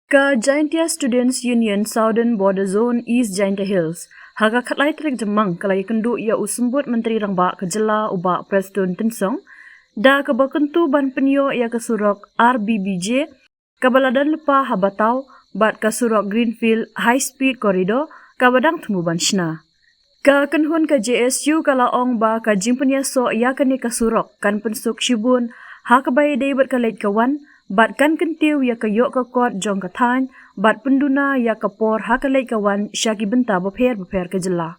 Ka Jaintia Students Union Southern Border Zone East Jaintia Hills, haga katlay trik jamang kalay kendu ia usumbut Menteri Rangba kejela ubak Preston Tensong, da kabakentu ban penyo ia kesurok RBBJ, kabaladan lepa habatau bat kasurok Greenfield High Speed Corridor, kabadang temu ban shna. Ka kenhun ka JSU kalaong ba ka jimpenya so ia kani kasurok kan pensuk shibun, ha kabay day bat kalait kawan, bat kan kentiu ya kayok ka kot jong kathan, bat penduna ya kapor ha kalait kawan syaki benta beper kejela.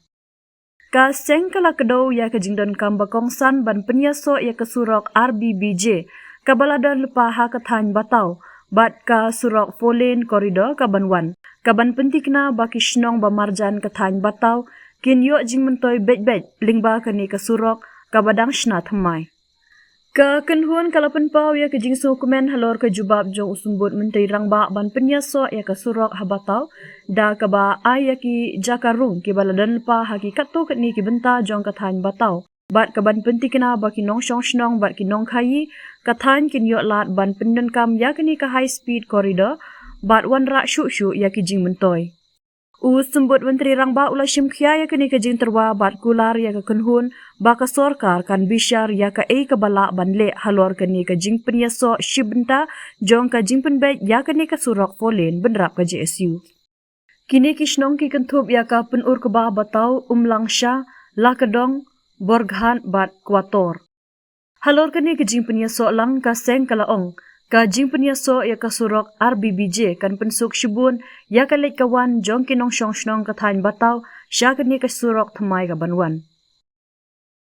Ka seng kala kedau ya ke jingdon kam bakongsan ban penyaso ya kesurok RBBJ, kabaladan lepa ha kathan batau, bat ka surok 4-lane koridor kabanwan, kaban pentikna baki shnong bamarjan kathan batau, kin yok jing mentoy bet lingba kani kesurok kabadang shna thamai. Ka kenhuan kalapan pau ya ke jingsu komen halor ke jubab jong usumbut Menteri Rangba ban penyaso ya ke surok habatau da kaba ay ya ki jakarung ki baladan pa hakikat tu kat ni ki benta jong kathan batau bat kaban pentikna baki nong shong shnong bat ki nong khayi kathan kin yok lat ban pendan kam ya ke ni ka high speed corridor bat wan rak shu ya ki jing mentoy. Usumbut Menteri Rangba ula shimkhya ya kini ke jing terwa bat kular ya ke kenhun baka sorkar kan bisyar ya ke kabala banle halor kini ke jing penyaso shibenta jong ke jing penbet ya kini ke surok 4-lane benrap ke JSU. Kini kishnong ki kentup ya ke penur keba batau umlangsha lakedong borghan bat kuator. Halor kini ke jing penyaso lang ka seng kalaong ka jing penyaso ya ka surok RBBJ kan pensuk shibun ya ka lek kawan jong kinong shong shnong kathan batau sya kini ka surok thamai ka banwan.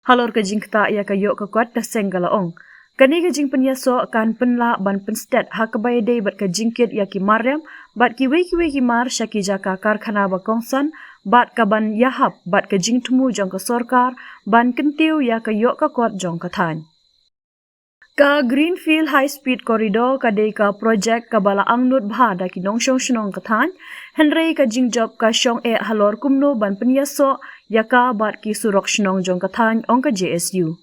Halor ka jing kta ya ka yok ka kwat ka seng kalaong. Kani ka jing penyaso kan penla ban penstet ha ka bayade bat ka jingkit ya ki maryam bat ki wei ki mar sya ki jaka karkhana bakongsan bat ka ban yahap bat ka jing tumu jong ka sorkar ban kentiu ya ka yok ka kwat jong kathan. Ka Greenfield High Speed Corridor kadai ka projek kabala angnut bha da ki nong shong shnong kathan, Henry ka jingjob ka shong halor kumno ban penyaso yaka bat ki surok shnong jong kathan ong ka JSU.